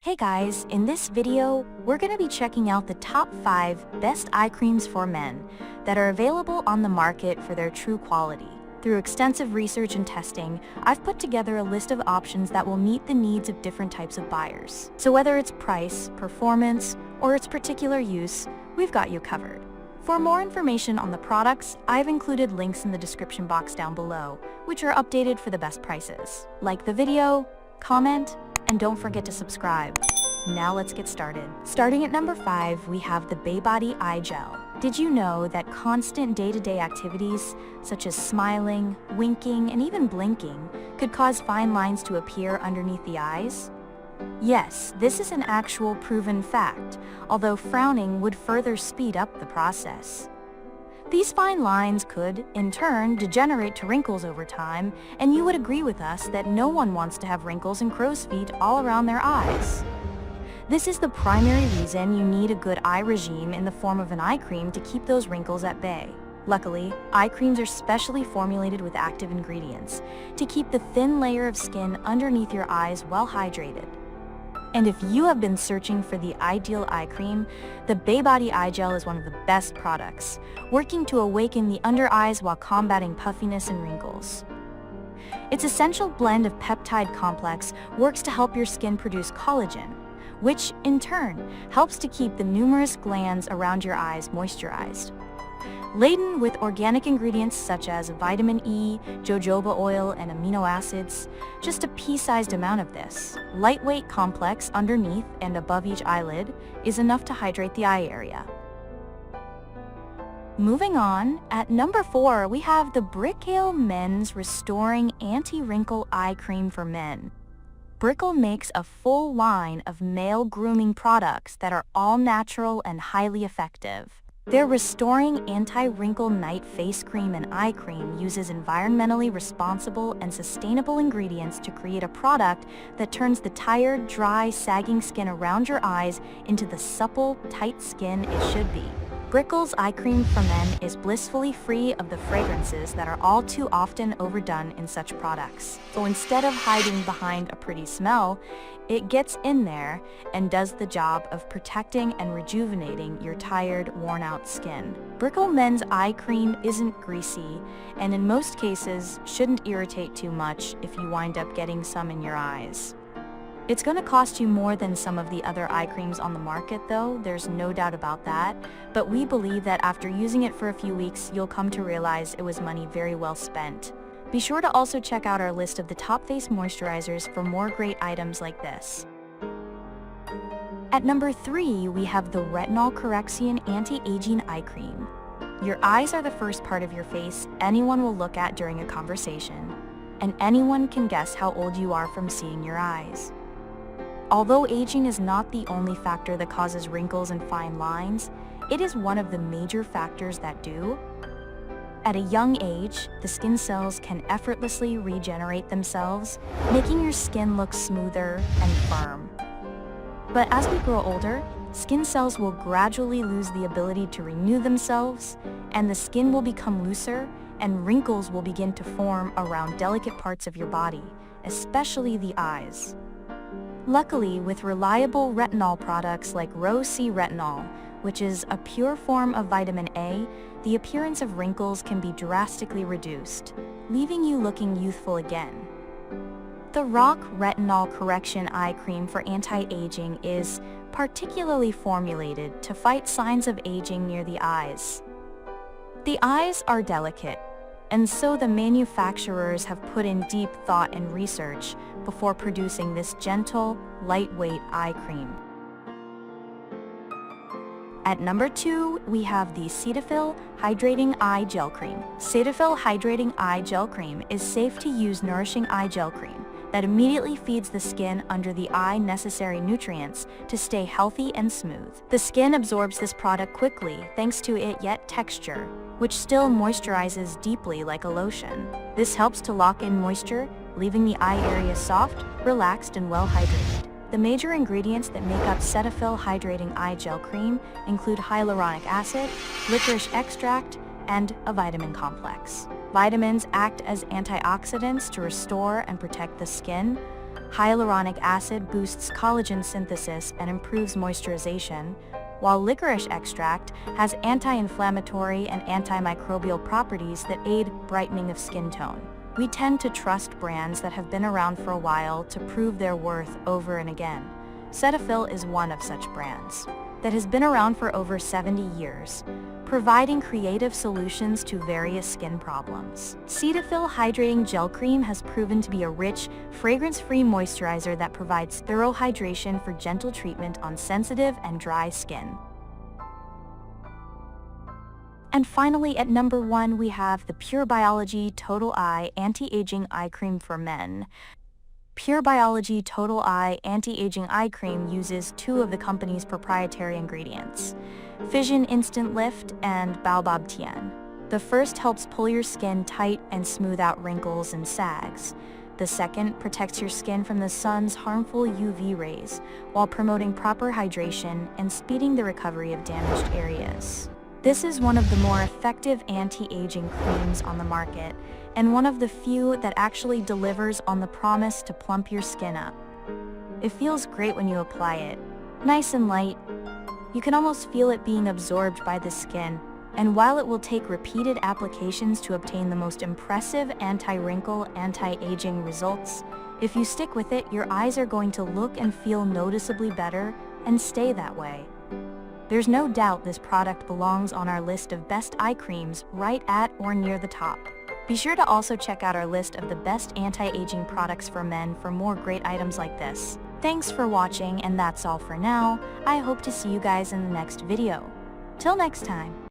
Hey guys, in this video, we're going to be checking out the top 5 best eye creams for men that are available on the market for their true quality. Through extensive research and testing, I've put together a list of options that will meet the needs of different types of buyers. So whether it's price, performance, or its particular use, we've got you covered. For more information on the products, I've included links in the description box down below, which are updated for the best prices. Like the video, comment, and don't forget to subscribe. Now let's get started. Starting at number 5, we have the Baebody Eye Gel. Did you know that constant day-to-day activities, such as smiling, winking, and even blinking, could cause fine lines to appear underneath the eyes? Yes, this is an actual proven fact, although frowning would further speed up the process. These fine lines could, in turn, degenerate to wrinkles over time, and you would agree with us that no one wants to have wrinkles and crow's feet all around their eyes. This is the primary reason you need a good eye regime in the form of an eye cream to keep those wrinkles at bay. Luckily, eye creams are specially formulated with active ingredients to keep the thin layer of skin underneath your eyes well hydrated. And if you have been searching for the ideal eye cream, the Baebody Eye Gel is one of the best products, working to awaken the under eyes while combating puffiness and wrinkles. Its essential blend of peptide complex works to help your skin produce collagen, which, in turn, helps to keep the numerous glands around your eyes moisturized. Laden with organic ingredients such as vitamin E, jojoba oil, and amino acids, just a pea-sized amount of this, lightweight complex underneath and above each eyelid, is enough to hydrate the eye area. Moving on, at number 4, we have the Brickell Men's Restoring Anti-Wrinkle Eye Cream for Men. Brickell makes a full line of male grooming products that are all natural and highly effective. Their Restoring Anti-Wrinkle Night Face Cream and Eye Cream uses environmentally responsible and sustainable ingredients to create a product that turns the tired, dry, sagging skin around your eyes into the supple, tight skin it should be. Brickell's eye cream for men is blissfully free of the fragrances that are all too often overdone in such products. So instead of hiding behind a pretty smell, it gets in there and does the job of protecting and rejuvenating your tired, worn-out skin. Brickell Men's eye cream isn't greasy, and in most cases shouldn't irritate too much if you wind up getting some in your eyes. It's going to cost you more than some of the other eye creams on the market though, there's no doubt about that, but we believe that after using it for a few weeks, you'll come to realize it was money very well spent. Be sure to also check out our list of the top face moisturizers for more great items like this. At number 3, we have the Retinol Correxion Anti-Aging Eye Cream. Your eyes are the first part of your face anyone will look at during a conversation, and anyone can guess how old you are from seeing your eyes. Although aging is not the only factor that causes wrinkles and fine lines, it is one of the major factors that do. At a young age, the skin cells can effortlessly regenerate themselves, making your skin look smoother and firm. But as we grow older, skin cells will gradually lose the ability to renew themselves, and the skin will become looser, and wrinkles will begin to form around delicate parts of your body, especially the eyes. Luckily, with reliable retinol products like Rose C Retinol, which is a pure form of vitamin A, the appearance of wrinkles can be drastically reduced, leaving you looking youthful again. The Rock Retinol Correction Eye Cream for anti-aging is particularly formulated to fight signs of aging near the eyes. The eyes are delicate, and so the manufacturers have put in deep thought and research before producing this gentle, lightweight eye cream. At number 2, we have the Cetaphil Hydrating Eye Gel Cream. Cetaphil Hydrating Eye Gel Cream is safe-to-use nourishing eye gel cream that immediately feeds the skin under the eye necessary nutrients to stay healthy and smooth. The skin absorbs this product quickly thanks to its yet texture, which still moisturizes deeply like a lotion. This helps to lock in moisture, leaving the eye area soft, relaxed, and well hydrated. The major ingredients that make up Cetaphil Hydrating Eye Gel Cream include hyaluronic acid, licorice extract, and a vitamin complex. Vitamins act as antioxidants to restore and protect the skin, Hyaluronic acid boosts collagen synthesis and improves moisturization, while licorice extract has anti-inflammatory and antimicrobial properties that aid brightening of skin tone. We tend to trust brands that have been around for a while to prove their worth over and again. Cetaphil is one of such brands that has been around for over 70 years, providing creative solutions to various skin problems. Cetaphil Hydrating Gel Cream has proven to be a rich, fragrance-free moisturizer that provides thorough hydration for gentle treatment on sensitive and dry skin. And finally, at number 1, we have the Pure Biology Total Eye Anti-Aging Eye Cream for Men. Pure Biology Total Eye Anti-Aging Eye Cream uses 2 of the company's proprietary ingredients, Fission Instant Lift and Baobab Tien. The first helps pull your skin tight and smooth out wrinkles and sags. The second protects your skin from the sun's harmful UV rays while promoting proper hydration and speeding the recovery of damaged areas. This is one of the more effective anti-aging creams on the market, and one of the few that actually delivers on the promise to plump your skin up. It feels great when you apply it. Nice and light. You can almost feel it being absorbed by the skin, and while it will take repeated applications to obtain the most impressive anti-wrinkle, anti-aging results, if you stick with it, your eyes are going to look and feel noticeably better and stay that way. There's no doubt this product belongs on our list of best eye creams right at or near the top. Be sure to also check out our list of the best anti-aging products for men for more great items like this. Thanks for watching, and that's all for now. I hope to see you guys in the next video. Till next time.